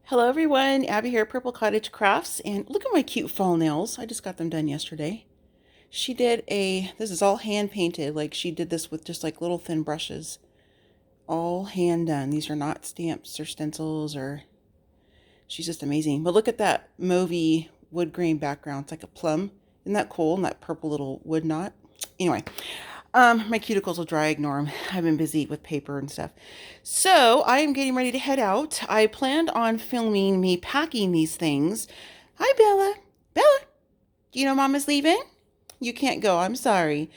Hello everyone, Abby here, Purple Cottage Crafts, and look at my cute fall nails. I just got them done yesterday. This is all hand painted, like she did this with just like little thin brushes. All hand done. These are not stamps or stencils she's just amazing. But look at that mauvey wood grain background. It's like a plum. Isn't that cool? And that purple little wood knot. Anyway, my cuticles will dry, ignore them. I've been busy with paper and stuff. So I am getting ready to head out. I planned on filming me packing these things. Hi, Bella. Bella, do you know Mama's leaving? You can't go. I'm sorry.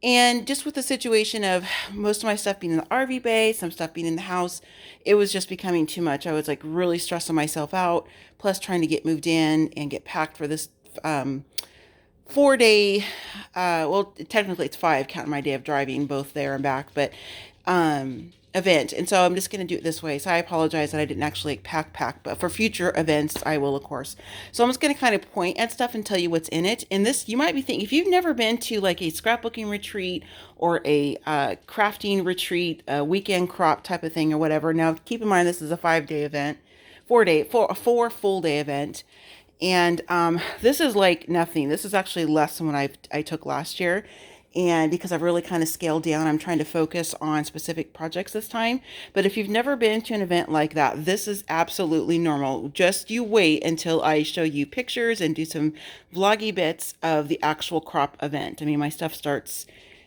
And just with the situation of most of my stuff being in the RV bay, some stuff being in the house, it was just becoming too much. I was like really stressing myself out, plus trying to get moved in and get packed for this 4 day, well, technically it's 5, counting my day of driving both there and back, but event. And so I'm just going to do it this way. So I apologize that I didn't actually pack, but for future events, I will, of course. So I'm just going to kind of point at stuff and tell you what's in it. And this, you might be thinking, if you've never been to like a scrapbooking retreat or a crafting retreat, a weekend crop type of thing or whatever. Now, keep in mind, this is a 5-day event, 4 full day event. And this is like nothing. This is actually less than what I took last year. And because I've really kind of scaled down, I'm trying to focus on specific projects this time. But if you've never been to an event like that, this is absolutely normal. Just you wait until I show you pictures and do some vloggy bits of the actual crop event. I mean, my stuff starts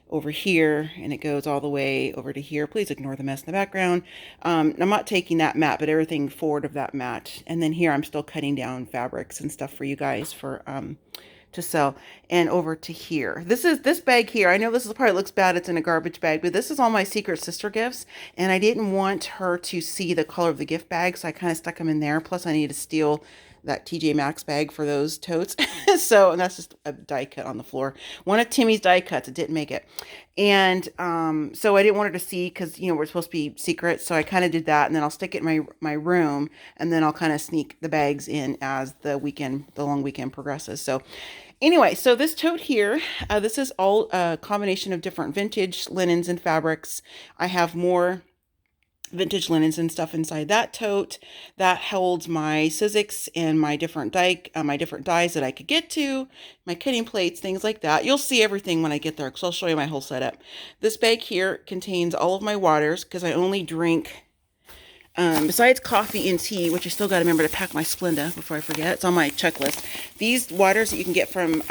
over here and it goes all the way over to here. Please ignore the mess in the background. I'm not taking that mat, but everything forward of that mat. And then here I'm still cutting down fabrics and stuff for you guys for to sell. And over to here, this bag here, I know this is probably looks bad, it's in a garbage bag, but this is all my secret sister gifts, and I didn't want her to see the color of the gift bag, so I kind of stuck them in there. Plus I need to steal that TJ Maxx bag for those totes. So, and that's just a die cut on the floor. One of Timmy's die cuts. It didn't make it. And so I didn't want her to see because, you know, we're supposed to be secret. So I kind of did that. And then I'll stick it in my room. And then I'll kind of sneak the bags in as the long weekend progresses. So anyway, so this tote here, this is all a combination of different vintage linens and fabrics. I have more vintage linens and stuff inside that tote that holds my Sizzix and my different dies that I could get to, my cutting plates, things like that. You'll see everything when I get there because I'll show you my whole setup. This bag here contains all of my waters because I only drink, besides coffee and tea, which I still got to remember to pack my Splenda before I forget. It's on my checklist. These waters that you can get from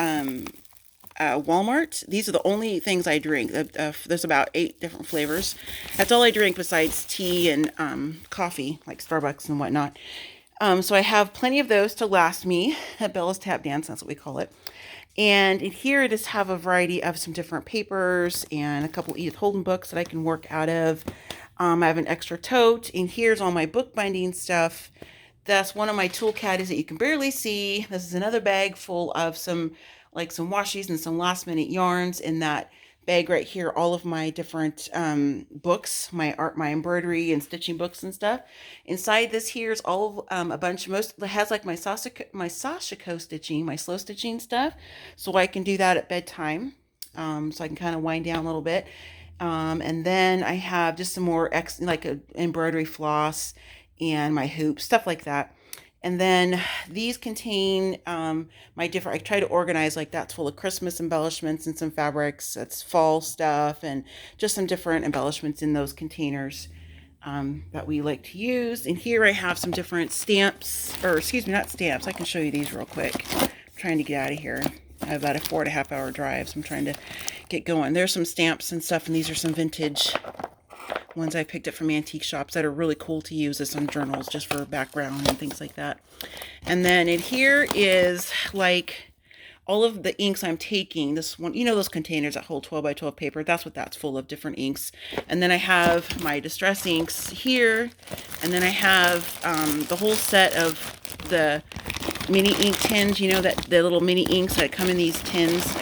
Walmart, these are the only things I drink. There's about 8 different flavors. That's all I drink besides tea and coffee, like Starbucks and whatnot. So I have plenty of those to last me at Bella's Tap Dance, that's what we call it. And in here I just have a variety of some different papers and a couple Edith Holden books that I can work out of. I have an extra tote, and here's all my bookbinding stuff. That's one of my tool caddies that you can barely see. This is another bag full of some washies and some last minute yarns. In that bag right here, all of my different books, my embroidery and stitching books and stuff. Inside this here's all of it has like my Sashiko stitching, my slow stitching stuff, so I can do that at bedtime, so I can kind of wind down a little bit. And then I have just some more embroidery floss and my hoops, stuff like that. And then these contain I try to organize, like that's full of Christmas embellishments and some fabrics. That's fall stuff and just some different embellishments in those containers that we like to use. And here I have some different stamps, or excuse me, not stamps. I can show you these real quick. I'm trying to get out of here. I have about a 4.5 hour drive, so I'm trying to get going. There's some stamps and stuff, and these are some vintage ones I picked up from antique shops that are really cool to use as some journals just for background and things like that. And then in here is like all of the inks I'm taking. This one, you know, those containers that hold 12 by 12 paper, that's what that's full of, different inks. And then I have my distress inks here, and then I have the whole set of the mini ink tins, you know, that the little mini inks that come in these tins.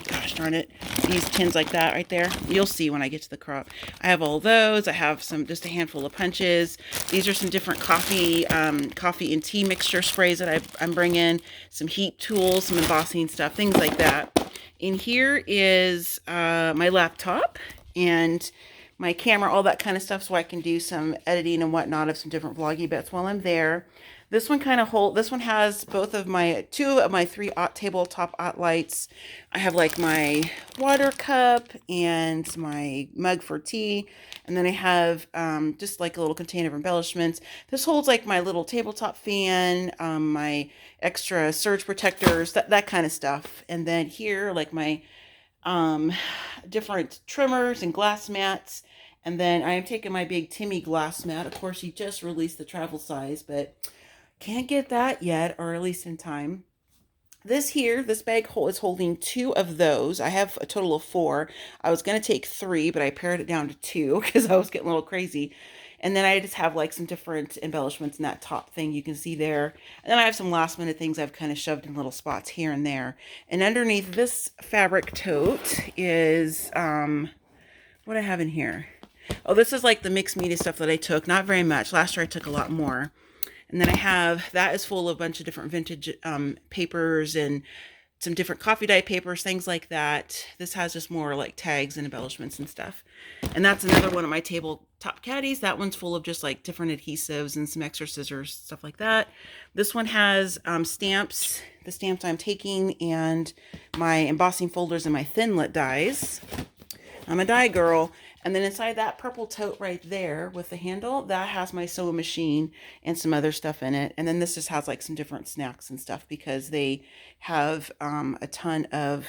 Gosh darn it, these tins like that right there. You'll see when I get to the crop. I have all those. I have just a handful of punches. These are some different coffee and tea mixture sprays that I'm bringing. Some heat tools, some embossing stuff, things like that. In here is my laptop and my camera, all that kind of stuff, so I can do some editing and whatnot of some different vloggy bits while I'm there. This one this one has both of my, two of my three tabletop lights. I have like my water cup and my mug for tea. And then I have just like a little container of embellishments. This holds like my little tabletop fan, my extra surge protectors, that kind of stuff. And then here, like my different trimmers and glass mats. And then I am taking my big Timmy glass mat. Of course, he just released the travel size, but can't get that yet, or at least in time. This bag is holding two of those. I have a total of four. I was going to take three, but I pared it down to two because I was getting a little crazy. And then I just have like some different embellishments in that top thing you can see there. And then I have some last minute things I've kind of shoved in little spots here and there. And underneath this fabric tote is, what I have in here. Oh, this is like the mixed media stuff that I took. Not very much. Last year I took a lot more. And then I have, that is full of a bunch of different vintage papers and some different coffee dye papers, things like that. This has just more like tags and embellishments and stuff. And that's another one of my tabletop caddies. That one's full of just like different adhesives and some extra scissors, stuff like that. This one has stamps, the stamps I'm taking, and my embossing folders and my Thinlit dies. I'm a die girl. And then inside that purple tote right there with the handle, that has my sewing machine and some other stuff in it. And then this just has like some different snacks and stuff because they have a ton of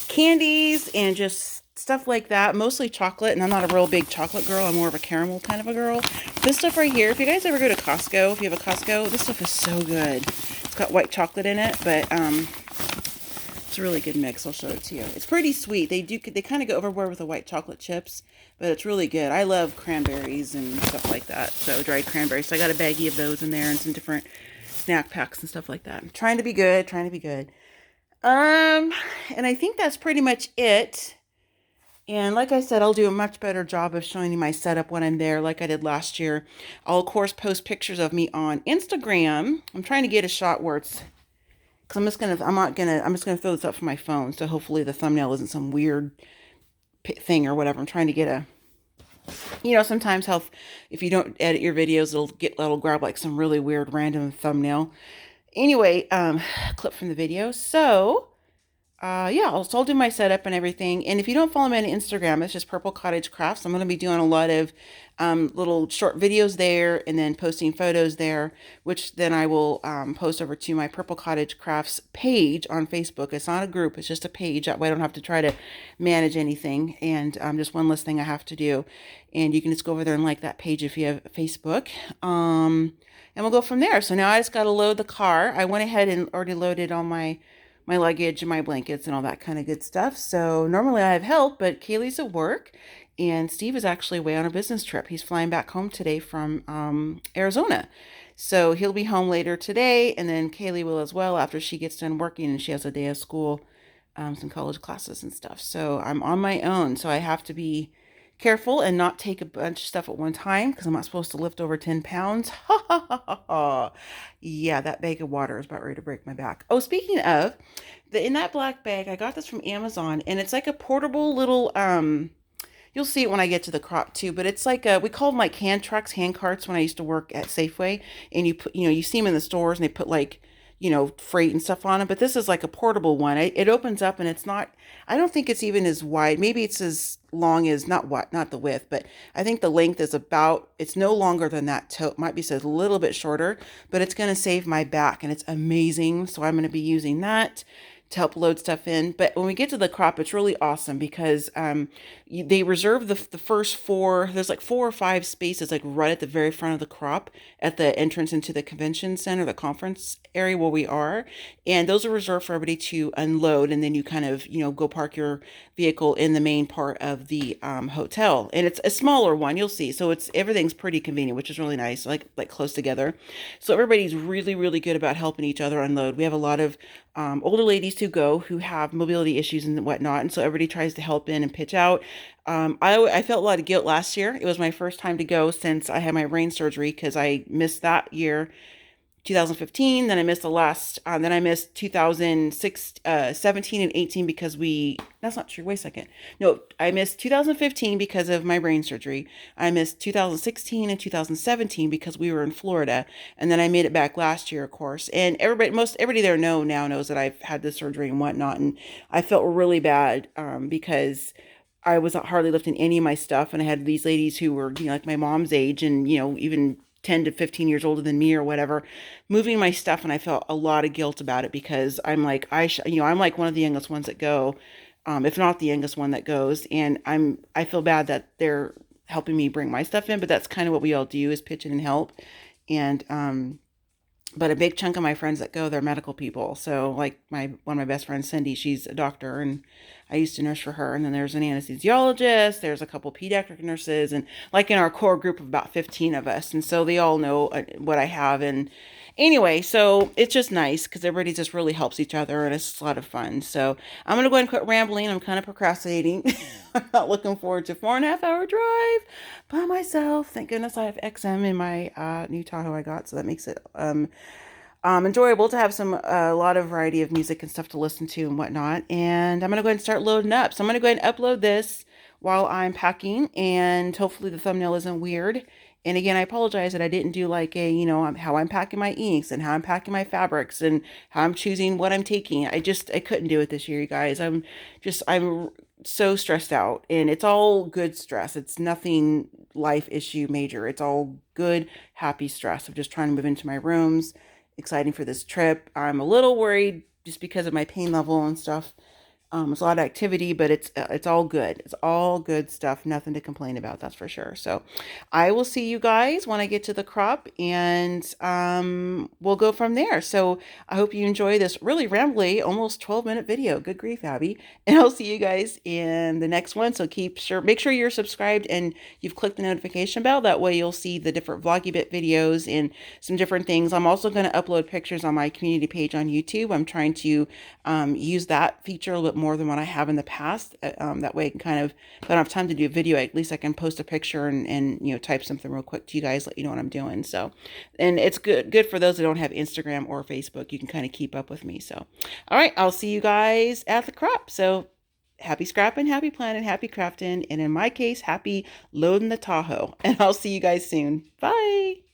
candies and just stuff like that. Mostly chocolate, and I'm not a real big chocolate girl. I'm more of a caramel kind of a girl. This stuff right here, if you guys ever go to Costco, if you have a Costco, this stuff is so good. It's got white chocolate in it, but it's a really good mix. I'll show it to you. It's pretty sweet. They kind of go overboard with the white chocolate chips, but it's really good. I love cranberries and stuff like that. So dried cranberries. So I got a baggie of those in there and some different snack packs and stuff like that. I'm trying to be good, trying to be good. And I think that's pretty much it. And like I said, I'll do a much better job of showing you my setup when I'm there, like I did last year. I'll of course post pictures of me on Instagram. I'm trying to get a shot where it's, because I'm just gonna throw this up for my phone. So hopefully the thumbnail isn't some weird thing or whatever. I'm trying to get sometimes if you don't edit your videos, it'll grab like some really weird random thumbnail. Anyway, clip from the video. So, yeah, I'll do my setup and everything. And if you don't follow me on Instagram, it's just Purple Cottage Crafts. I'm going to be doing a lot of little short videos there and then posting photos there, which then I will post over to my Purple Cottage Crafts page on Facebook. It's not a group, it's just a page. That way I don't have to try to manage anything. And just one less thing I have to do. And you can just go over there and like that page if you have Facebook. And we'll go from there. So now I just got to load the car. I went ahead and already loaded all my luggage and my blankets and all that kind of good stuff. So normally I have help, but Kaylee's at work and Steve is actually away on a business trip. He's flying back home today from Arizona. So he'll be home later today, and then Kaylee will as well after she gets done working and she has a day of school, some college classes and stuff. So I'm on my own, so I have to be careful and not take a bunch of stuff at one time because I'm not supposed to lift over 10 pounds. Ha ha ha ha ha. Yeah, that bag of water is about ready to break my back. Oh, speaking of, in that black bag, I got this from Amazon, and it's like a portable little, you'll see it when I get to the crop too, but it's like we called them like hand trucks, hand carts when I used to work at Safeway, and you see them in the stores and they put like, freight and stuff on it, but this is like a portable one. It opens up and it's not, I don't think it's even as wide. Maybe it's as long as, not the width, but I think the length is it's no longer than that tote. Might be says a little bit shorter, but it's going to save my back and it's amazing. So I'm going to be using that to help load stuff in. But when we get to the crop, it's really awesome because they reserve the first four, there's like 4 or 5 spaces like right at the very front of the crop at the entrance into the convention center, the conference area where we are. And those are reserved for everybody to unload. And then you kind of, go park your vehicle in the main part of the hotel. And it's a smaller one, you'll see. So everything's pretty convenient, which is really nice, like close together. So everybody's really, really good about helping each other unload. We have a lot of older ladies who have mobility issues and whatnot, and so everybody tries to help in and pitch out. I felt a lot of guilt last year. It was my first time to go since I had my brain surgery because I missed that year 2015. Then I missed the last, then I missed 2006, 17 and 18 because that's not true. Wait a second. No, I missed 2015 because of my brain surgery. I missed 2016 and 2017 because we were in Florida. And then I made it back last year, of course. And most everybody there now knows that I've had this surgery and whatnot. And I felt really bad, because I was hardly lifting any of my stuff, and I had these ladies who were, like my mom's age, and even 10 to 15 years older than me or whatever, moving my stuff, and I felt a lot of guilt about it because I'm like, I'm like one of the youngest ones that go, if not the youngest one that goes, and I feel bad that they're helping me bring my stuff in, but that's kind of what we all do, is pitch in and help. And but a big chunk of my friends that go, they're medical people. So like one of my best friends, Cindy, she's a doctor, and I used to nurse for her. And then there's an anesthesiologist, there's a couple pediatric nurses, and like in our core group of about 15 of us. And so they all know what I have. And anyway, so it's just nice because everybody just really helps each other, and it's a lot of fun. So I'm going to go ahead and quit rambling. I'm kind of procrastinating. I'm not looking forward to 4.5 hour drive by myself. Thank goodness I have XM in my new Tahoe I got, so that makes it enjoyable to have a lot of variety of music and stuff to listen to and whatnot. And I'm gonna go ahead and start loading up. So I'm gonna go ahead and upload this while I'm packing, and hopefully the thumbnail isn't weird. And again, I apologize that I didn't do like how I'm packing my inks and how I'm packing my fabrics and how I'm choosing what I'm taking. I couldn't do it this year, you guys. I'm so stressed out, and it's all good stress. It's nothing life issue major. It's all good, happy stress of just trying to move into my rooms, exciting for this trip. I'm a little worried just because of my pain level and stuff. It's a lot of activity, but it's all good. It's all good stuff. Nothing to complain about, that's for sure. So I will see you guys when I get to the crop, and we'll go from there. So I hope you enjoy this really rambly, almost 12-minute video. Good grief, Abby. And I'll see you guys in the next one. So make sure you're subscribed and you've clicked the notification bell. That way you'll see the different Vloggy Bit videos and some different things. I'm also going to upload pictures on my community page on YouTube. I'm trying to use that feature a little bit more than what I have in the past. That way I can if I don't have time to do a video, at least I can post a picture and type something real quick to you guys, let you know what I'm doing. So, and it's good for those that don't have Instagram or Facebook. You can kind of keep up with me. So, all right, I'll see you guys at the crop. So happy scrapping, happy planting, happy crafting, and in my case, happy loading the Tahoe. And I'll see you guys soon. Bye.